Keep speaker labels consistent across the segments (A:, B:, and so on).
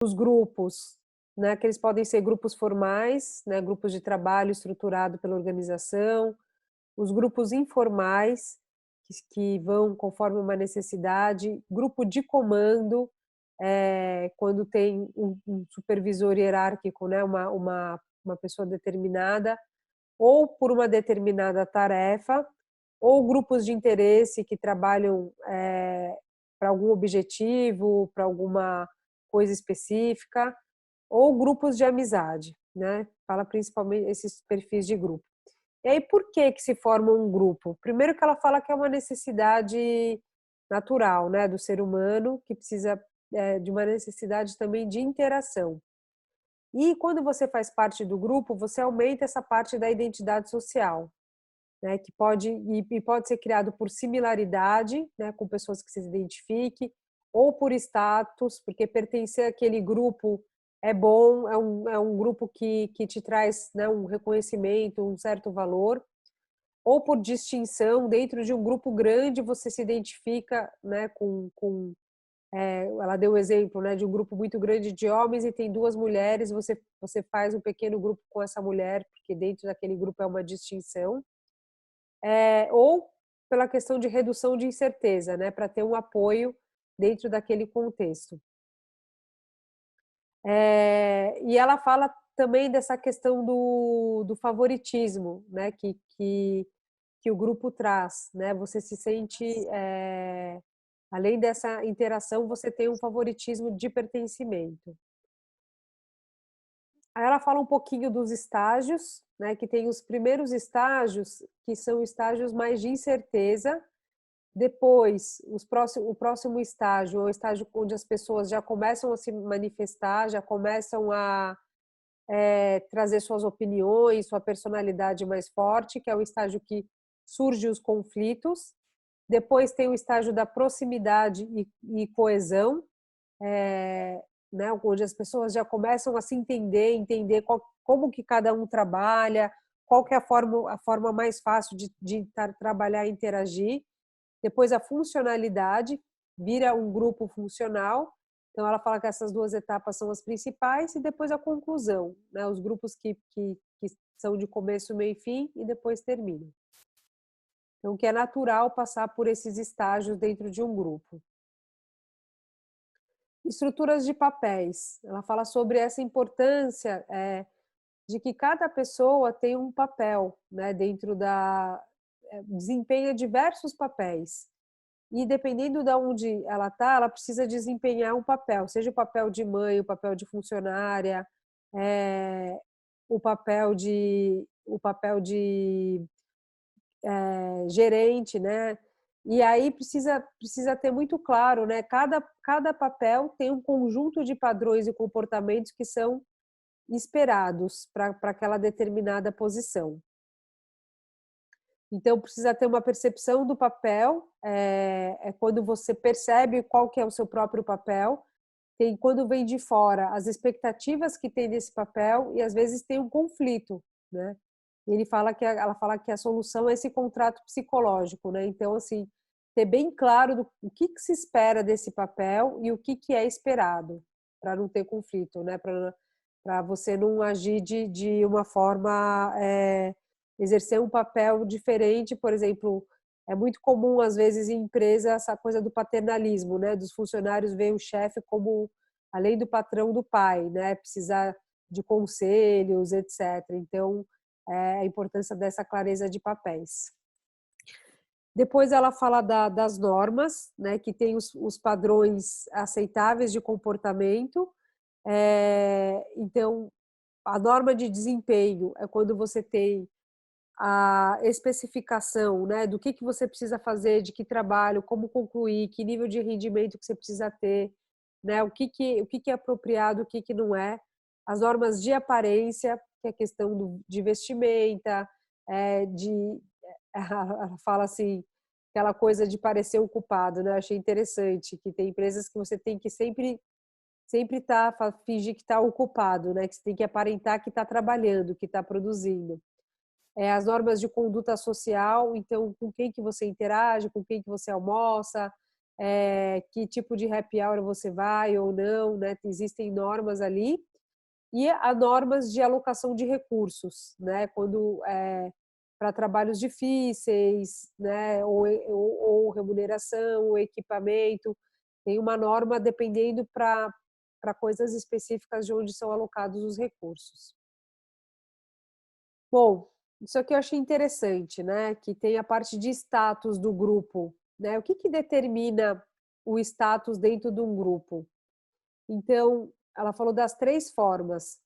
A: os grupos, né, que eles podem ser grupos formais, né, grupos de trabalho estruturado pela organização, os grupos informais, que vão conforme uma necessidade, grupo de comando, quando tem um supervisor hierárquico, né, uma pessoa determinada, ou por uma determinada tarefa, ou grupos de interesse que trabalham para algum objetivo, para alguma coisa específica, ou grupos de amizade, né? Fala principalmente esses perfis de grupo. E aí, por que que se forma um grupo? Primeiro que ela fala que é uma necessidade natural, né, do ser humano, que precisa de uma necessidade também de interação. E quando você faz parte do grupo, você aumenta essa parte da identidade social, né, que pode ser criado por similaridade, né, com pessoas que se identifique, ou por status, porque pertencer àquele grupo é bom, é um grupo que te traz, né, um reconhecimento, um certo valor, ou por distinção, dentro de um grupo grande você se identifica, né, ela deu o exemplo, né, de um grupo muito grande de homens e tem 2 mulheres, você faz um pequeno grupo com essa mulher, porque dentro daquele grupo é uma distinção. Ou pela questão de redução de incerteza, né, para ter um apoio dentro daquele contexto. E ela fala também dessa questão do favoritismo, né, que o grupo traz, né, você se sente, além dessa interação, você tem um favoritismo de pertencimento. Aí ela fala um pouquinho dos estágios, né, que tem os primeiros estágios, que são estágios mais de incerteza. Depois, o próximo estágio, é o estágio onde as pessoas já começam a se manifestar, já começam a trazer suas opiniões, sua personalidade mais forte, que é o estágio que surgem os conflitos. Depois tem o estágio da proximidade e coesão, né, onde as pessoas já começam a se entender como que cada um trabalha, qual que é a forma mais fácil de trabalhar e interagir. Depois a funcionalidade, vira um grupo funcional, então ela fala que essas 2 etapas são as principais, e depois a conclusão, né, os grupos que são de começo, meio e fim, e depois terminam. Então que é natural passar por esses estágios dentro de um grupo. Estruturas de papéis, ela fala sobre essa importância, de que cada pessoa tem um papel, né, dentro desempenha diversos papéis. E dependendo da onde ela está, ela precisa desempenhar um papel, seja o papel de mãe, o papel de funcionária, o papel de gerente, né. E aí precisa ter muito claro, né, cada papel tem um conjunto de padrões e comportamentos que são esperados para aquela determinada posição. Então precisa ter uma percepção do papel, é quando você percebe qual que é o seu próprio papel, tem quando vem de fora as expectativas que tem desse papel e às vezes tem um conflito, né. E ela fala que a solução é esse contrato psicológico, né, então assim, ter bem claro o que se espera desse papel e o que é esperado, para não ter conflito, né, para você não agir de uma forma, exercer um papel diferente, por exemplo, é muito comum às vezes em empresa essa coisa do paternalismo, né, dos funcionários veem o chefe como, além do patrão, do pai, né, precisar de conselhos, etcétera. Então, a importância dessa clareza de papéis. Depois ela fala das normas, né, que tem os padrões aceitáveis de comportamento. Então, a norma de desempenho é quando você tem a especificação, né, do que você precisa fazer, de que trabalho, como concluir, que nível de rendimento que você precisa ter, né, o que é apropriado, o que que não é. As normas de aparência, que é a questão de vestimenta, ela fala assim, aquela coisa de parecer o culpado, né, eu achei interessante, que tem empresas que você tem que sempre fingir que está ocupado, né, que você tem que aparentar que está trabalhando, que está produzindo. As normas de conduta social, então com quem que você interage, com quem que você almoça, que tipo de happy hour você vai ou não, né? Existem normas ali. E há normas de alocação de recursos, né? Quando para trabalhos difíceis, né? Ou remuneração, ou equipamento, tem uma norma dependendo para coisas específicas de onde são alocados os recursos. Bom, isso aqui eu achei interessante, né? Que tem a parte de status do grupo, né? O que que determina o status dentro de um grupo? Então, ela falou das 3 formas.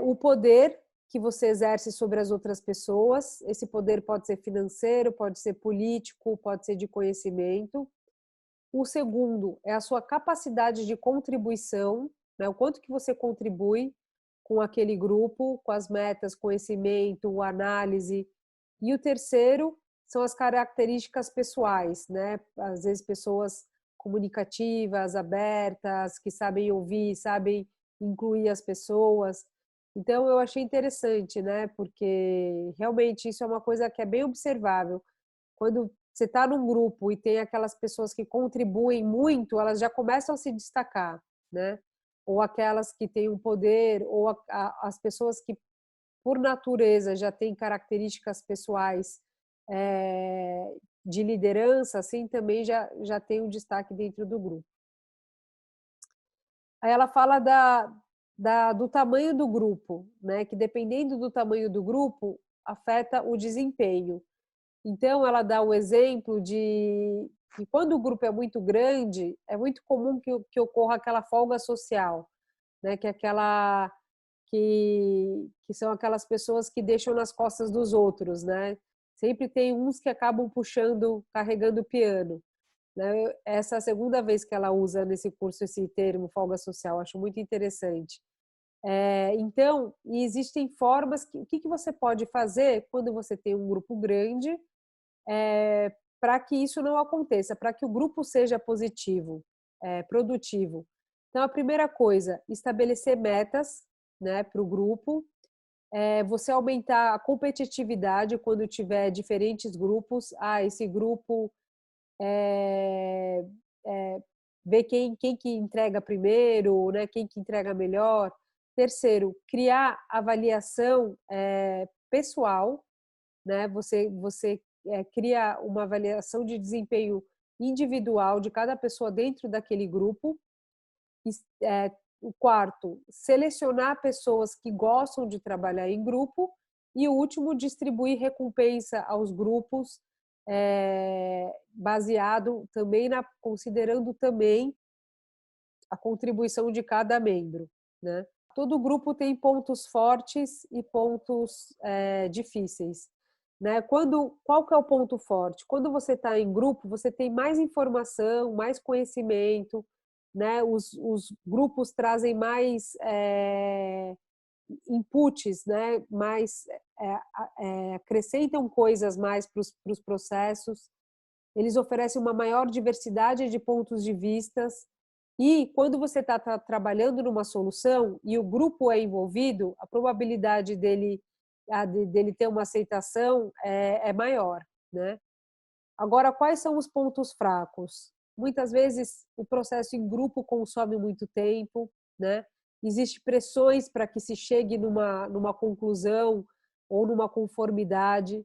A: O poder que você exerce sobre as outras pessoas, esse poder pode ser financeiro, pode ser político, pode ser de conhecimento. O segundo é a sua capacidade de contribuição, né? O quanto que você contribui com aquele grupo, com as metas, conhecimento, análise. E o terceiro são as características pessoais, né? Às vezes pessoas comunicativas, abertas, que sabem ouvir, sabem incluir as pessoas. Então eu achei interessante, né? Porque realmente isso é uma coisa que é bem observável. Quando você está num grupo e tem aquelas pessoas que contribuem muito, elas já começam a se destacar, né? Ou aquelas que têm um poder, ou as pessoas que, por natureza, já têm características pessoais de liderança, assim, também já tem um destaque dentro do grupo. Aí ela fala do tamanho do grupo, né? Que dependendo do tamanho do grupo, afeta o desempenho. Então, ela dá o exemplo de que quando o grupo é muito grande, é muito comum que ocorra aquela folga social, né? Que são aquelas pessoas que deixam nas costas dos outros, né? Sempre tem uns que acabam puxando, carregando o piano, né? Essa é a segunda vez que ela usa nesse curso esse termo, folga social, acho muito interessante. Então, existem formas o que você pode fazer quando você tem um grupo grande, para que isso não aconteça, para que o grupo seja positivo, produtivo. Então, a primeira coisa, estabelecer metas, né, para o grupo, você aumentar a competitividade quando tiver diferentes grupos. Esse grupo ver quem que entrega primeiro, né, quem que entrega melhor. Terceiro, criar avaliação pessoal, né? Você cria uma avaliação de desempenho individual de cada pessoa dentro daquele grupo. O quarto, selecionar pessoas que gostam de trabalhar em grupo. E o último, distribuir recompensa aos grupos, baseado também considerando também a contribuição de cada membro, né? Todo grupo tem pontos fortes e pontos difíceis, né? Qual que é o ponto forte? Quando você está em grupo, você tem mais informação, mais conhecimento, né? Os grupos trazem mais inputs, né? Mais acrescentam coisas mais para os processos. Eles oferecem uma maior diversidade de pontos de vistas. E quando você está trabalhando numa solução e o grupo é envolvido, a probabilidade dele ter uma aceitação é maior, né? Agora, quais são os pontos fracos? Muitas vezes o processo em grupo consome muito tempo, né? Existem pressões para que se chegue numa conclusão ou numa conformidade.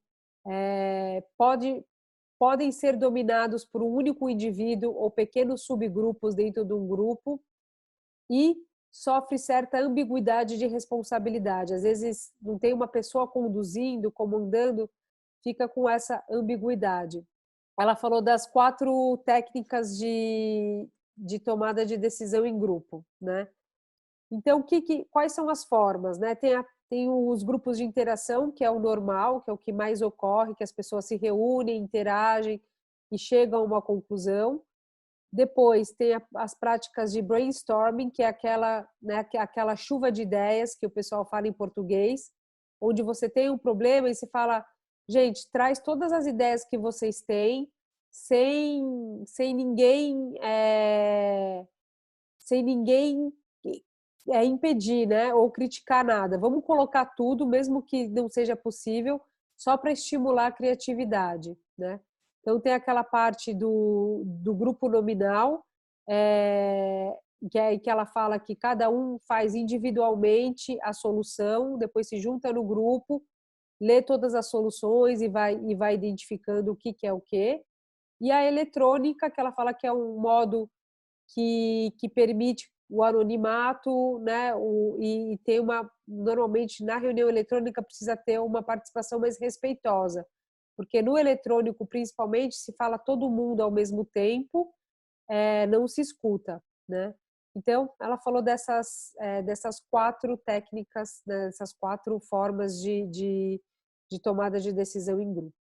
A: Podem ser dominados por um único indivíduo ou pequenos subgrupos dentro de um grupo, e sofre certa ambiguidade de responsabilidade. Às vezes não tem uma pessoa conduzindo, comandando, fica com essa ambiguidade. Ela falou das 4 técnicas de tomada de decisão em grupo, né? Então, quais são as formas, né? Tem os grupos de interação, que é o normal, que é o que mais ocorre, que as pessoas se reúnem, interagem e chegam a uma conclusão. Depois tem as práticas de brainstorming, que é aquela chuva de ideias que o pessoal fala em português, onde você tem um problema e você fala, gente, traz todas as ideias que vocês têm, sem ninguém impedir, né, ou criticar nada. Vamos colocar tudo, mesmo que não seja possível, só para estimular a criatividade, né? Então tem aquela parte do grupo nominal, que ela fala que cada um faz individualmente a solução, depois se junta no grupo, lê todas as soluções e vai identificando o que é o quê. E a eletrônica, que ela fala que é um modo que permite o anonimato, né, e tem normalmente na reunião eletrônica precisa ter uma participação mais respeitosa, porque no eletrônico, principalmente, se fala todo mundo ao mesmo tempo, não se escuta, né. Então, ela falou dessas 4 técnicas, né, dessas 4 formas de tomada de decisão em grupo.